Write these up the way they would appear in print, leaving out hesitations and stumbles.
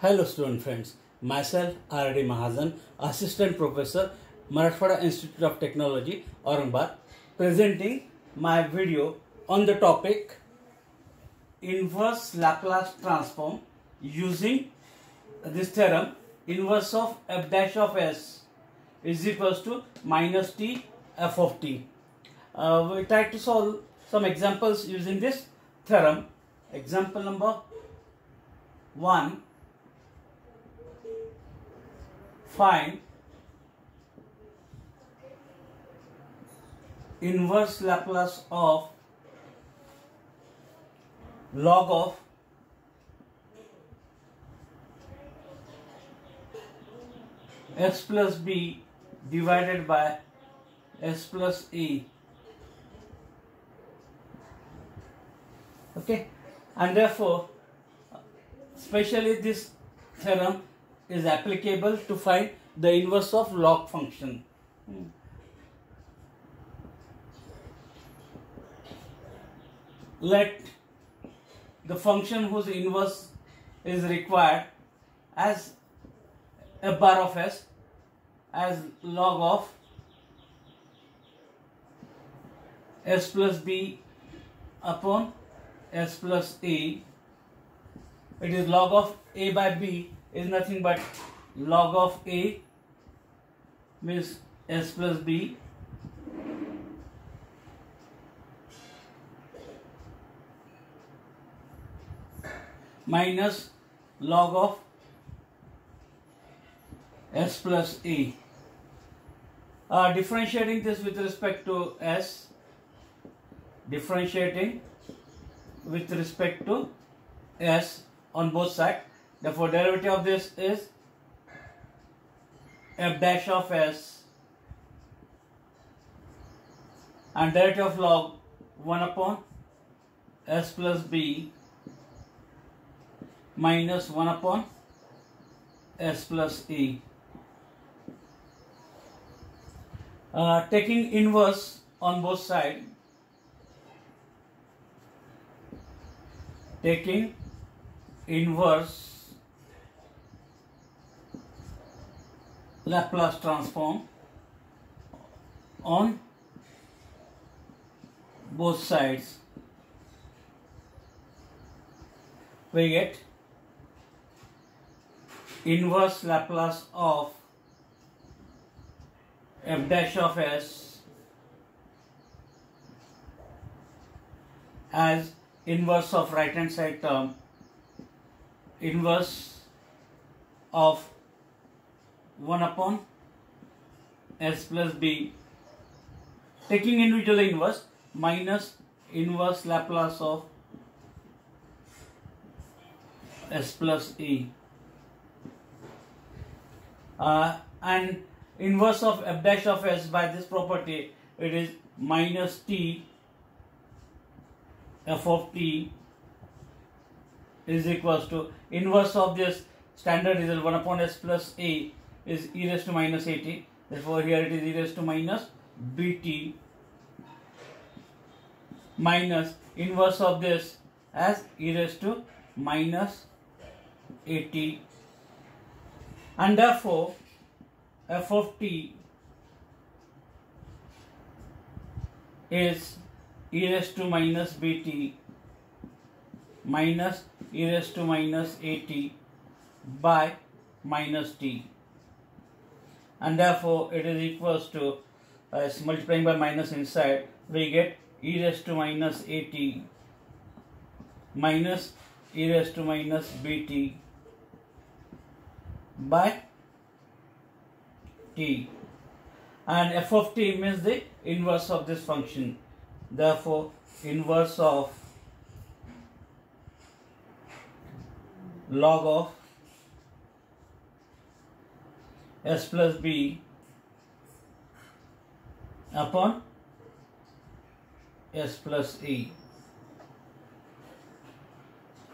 Hello student friends, myself R.D. Mahajan, Assistant Professor, Marathwada Institute of Technology, Aurangabad, presenting my video on the topic Inverse Laplace Transform using this theorem, inverse of f dash of s is equals to minus t f of t. We try to solve some examples using this theorem. Example number 1. Find inverse Laplace of log of x plus b divided by s plus a. Okay, and therefore especially this theorem is applicable to find the inverse of log function. Let the function whose inverse is required as f bar of s as log of s plus b upon s plus a. It is log of a by b is nothing but log of a means s plus b minus log of s plus a. Differentiating this with respect to s, differentiating with respect to s on both sides. Therefore, derivative of this is f dash of s and derivative of log 1 upon s plus b minus 1 upon s plus a. Taking inverse on both sides, taking inverse Laplace transform on both sides, we get inverse Laplace of f dash of s as inverse of right hand side term, inverse of 1 upon s plus b, taking individual inverse, minus inverse Laplace of s plus a, and inverse of f dash of s by this property, it is minus t f of t is equals to inverse of this standard result 1 upon s plus a is e raised to minus at. Therefore, here it is e raised to minus bt minus inverse of this as e raised to minus at, and therefore f of t is e raised to minus bt minus e raised to minus at by minus t, and therefore it is equals to multiplying by minus inside, we get e raised to minus at minus e raised to minus bt by t, and f of t means the inverse of this function. Therefore, inverse of log of s plus b upon s plus a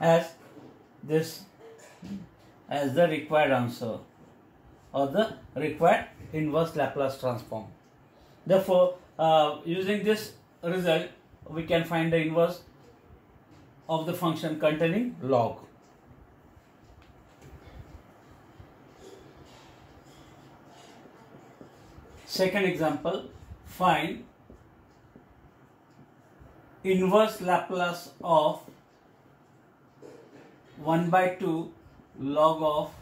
as this as the required answer or the required inverse Laplace transform. Therefore, using this result, we can find the inverse of the function containing log. Second example, find inverse Laplace of 1 by 2 log of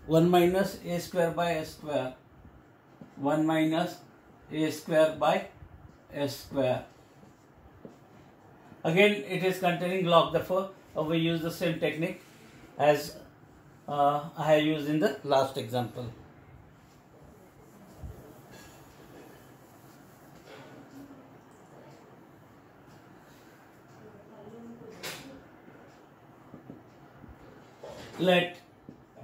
1 minus a square by s square, 1 minus a square by s square. Again it is containing log, therefore we use the same technique as I have used in the last example. Let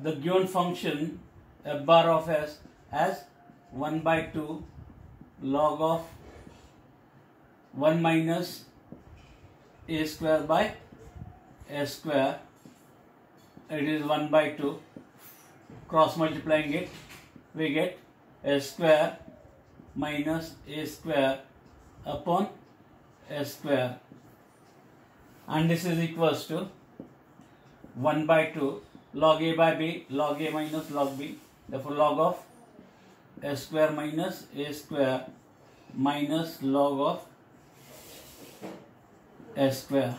the given function f bar of s as 1 by 2 log of 1 minus a square by s square. It is 1 by 2. Cross multiplying it, we get s square minus a square upon s square, and this is equals to 1 by 2 log a by b, log a minus log b, therefore log of s square minus a square minus log of s square.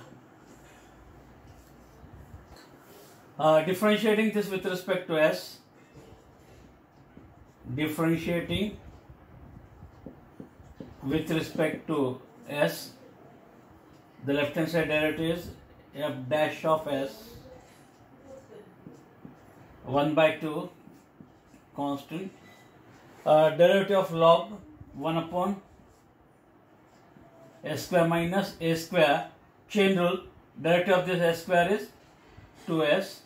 Differentiating this with respect to s, differentiating with respect to s, the left hand side derivative is f dash of s 1 by 2 constant, derivative of log 1 upon s square minus a square, chain rule, derivative of this s square is 2s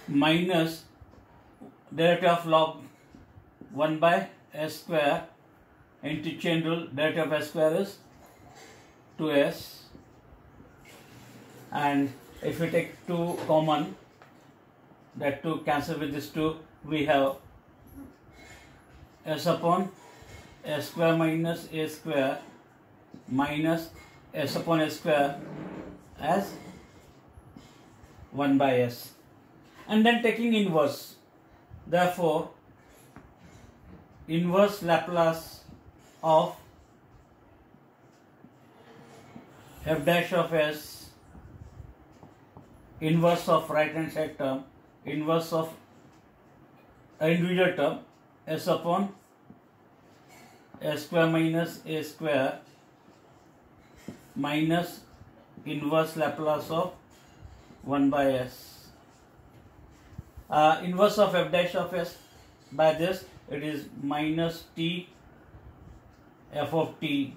minus derivative of log 1 by s square into chain rule, derivative of s square is 2s, and if we take 2 common, that 2 cancel with this 2, we have s upon s square minus a square minus s upon s square as 1 by s, and then taking inverse, therefore inverse Laplace of f dash of s, inverse of right hand side term, inverse of individual term s upon s square minus a square minus inverse Laplace of 1 by s. Inverse of f dash of s, by this it is minus t f of t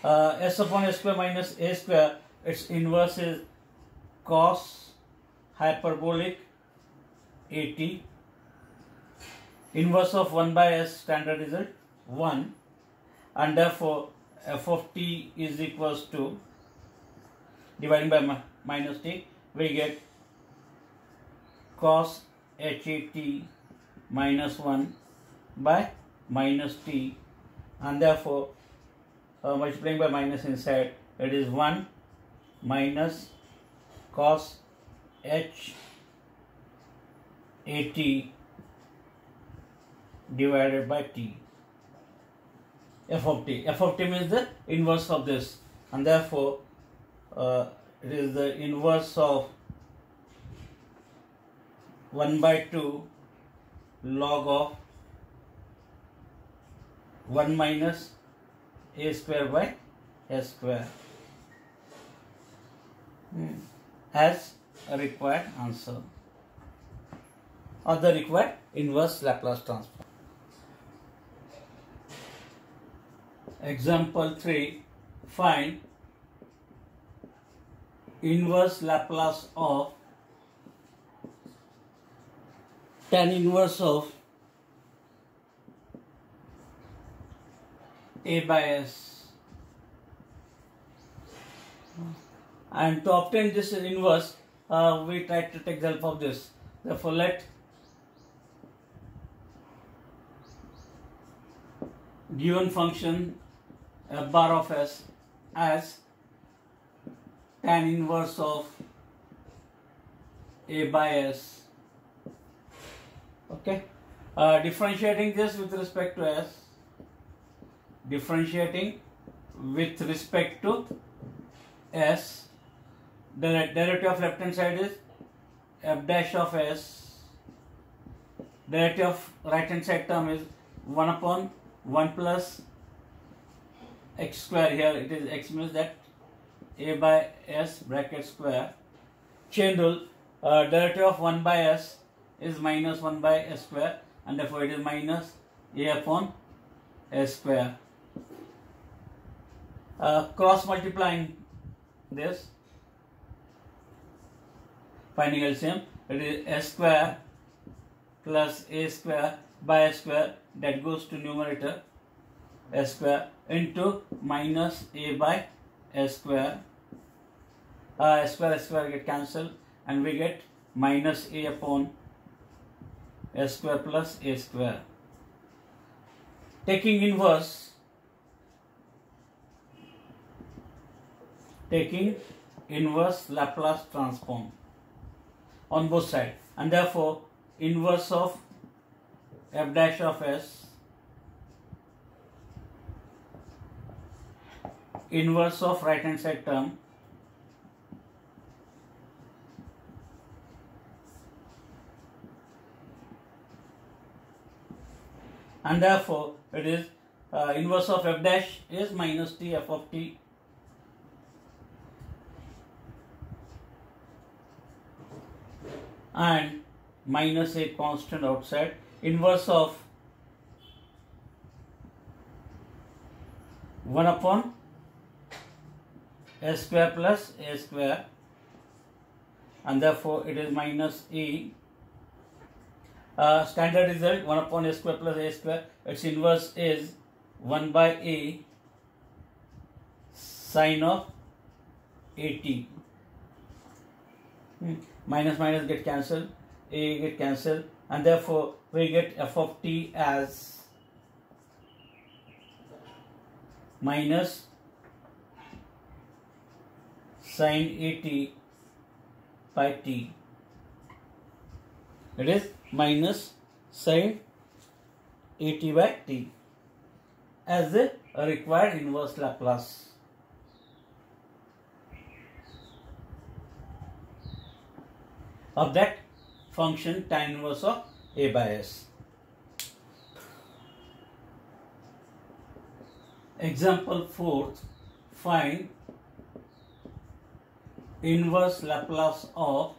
s upon s square minus a square, its inverse is cos hyperbolic at. Inverse of 1 by s, standard result 1, and therefore f of t is equals to, dividing by minus t, we get cos hat minus 1 by minus t, and therefore multiplying by minus inside, it is 1 minus cos h at divided by t, f of t. F of t means the inverse of this, and therefore it is the inverse of 1 by 2 log of 1 minus a square by s square as a required answer, or the required inverse Laplace transform. Example 3, find inverse Laplace of tan inverse of a by s, and to obtain this inverse we try to take the help of this. Therefore let given function f bar of s as tan inverse of A by S. Okay. Differentiating this with respect to S. Differentiating with respect to S. The derivative of left hand side is f dash of S. Derivative of right hand side term is 1 upon 1 plus x square. Here it is x means that A by S bracket square. Chain rule, derivative of 1 by S is minus 1 by S square, and therefore it is minus A upon S square. Cross multiplying this, finding LCM, it is S square plus A square by S square, that goes to numerator, S square into minus A by S square. S square get cancelled, and we get minus A upon S square plus A square. Taking inverse, Laplace transform on both sides, and therefore inverse of f dash of S, inverse of right hand side term, and therefore it is inverse of f dash is minus t f of t, and minus a constant outside. Inverse of 1 upon S square plus A square, and therefore it is minus E. Standard result, 1 upon A square plus A square, its inverse is 1 by A sine of AT. Minus minus get cancelled, A get cancelled, and therefore we get f of t as minus sine AT by t. It is minus sine AT by t as the required inverse Laplace. Of that function tan inverse of A by S. Example 4th, find inverse Laplace of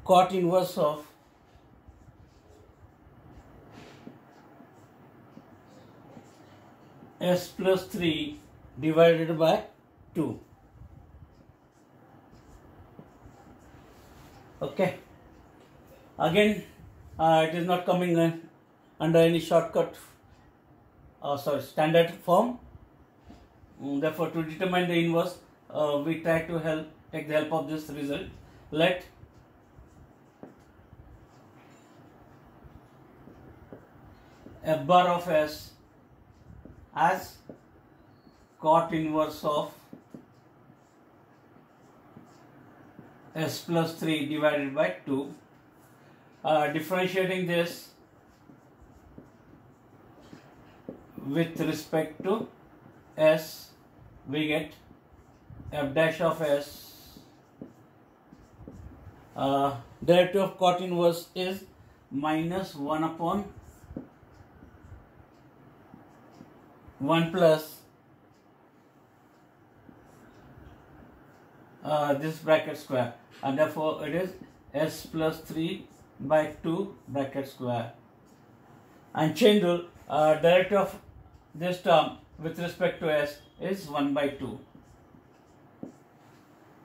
cot inverse of S plus 3 divided by 2. Okay. Again, it is not coming under any shortcut, standard form. Therefore, to determine the inverse, we try to take the help of this result. Let f bar of S as cot inverse of S plus 3 divided by 2. Differentiating this with respect to S, we get f dash of S. Derivative of cot inverse is minus 1 upon 1 plus this bracket square, and therefore it is S plus 3 by 2 bracket square. And chain rule, derivative of this term with respect to S is 1 by 2.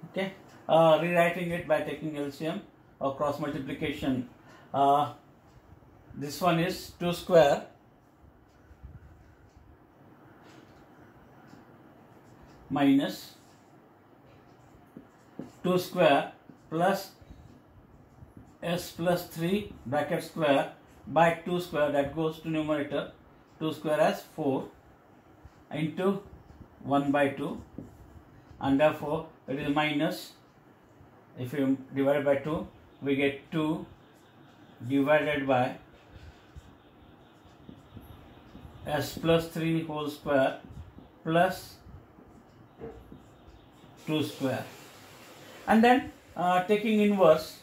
Okay, rewriting it by taking LCM or cross multiplication. This one is 2 square minus 2 square plus S plus 3 bracket square by 2 square, that goes to numerator, 2 square as 4 into 1 by 2, and therefore it is minus. If you divide by 2, we get 2 divided by s plus 3 whole square plus 2 square. And then taking inverse,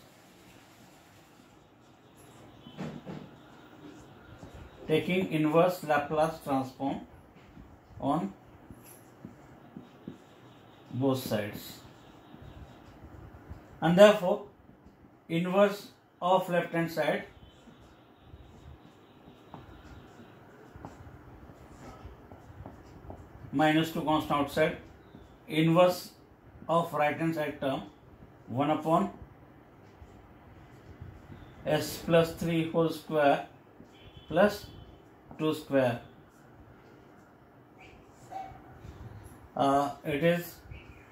Laplace transform on both sides, and therefore inverse of left hand side minus 2 constant outside, inverse of right hand side term 1 upon s plus 3 whole square plus 2 square. It is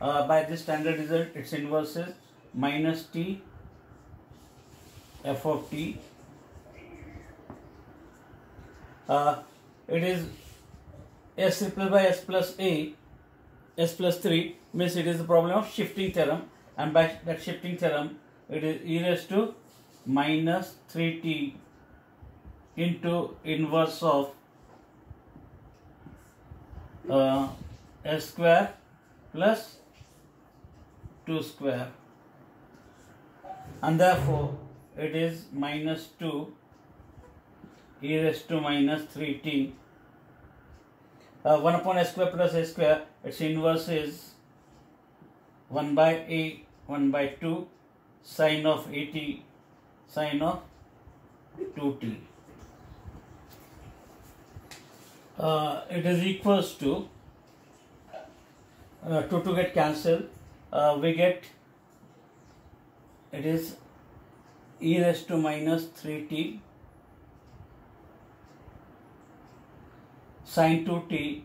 by this standard result, its inverse is minus t f of t. It is s replaced by s plus a, s plus 3 means it is the problem of shifting theorem, and by that shifting theorem it is e raised to minus 3t into inverse of s square plus 2 square, and therefore it is minus 2 e raised to minus 3t. 1 upon s square plus a square, its inverse is 1 by a, 1 by 2 sine of at sine of 2t. It is equals to 2 get cancelled. We get it is e raised to minus 3t sine 2t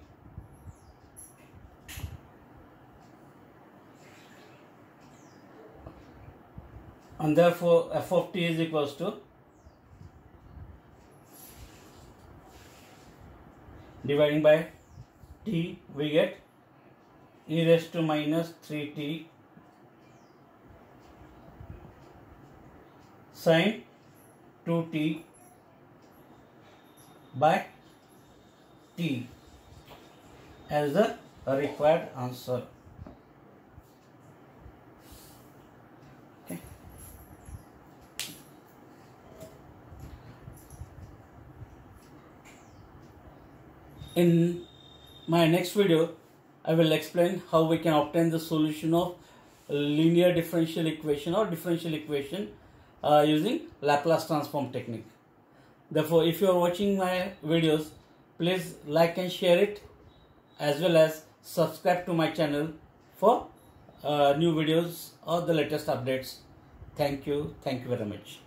and therefore f of t is equals to dividing by t, we get e raised to minus 3t sine 2t by t as the required answer. Okay. In my next video, I will explain how we can obtain the solution of linear differential equation or differential equation using Laplace transform technique. Therefore, if you are watching my videos, please like and share it, as well as subscribe to my channel for new videos or the latest updates. Thank you very much.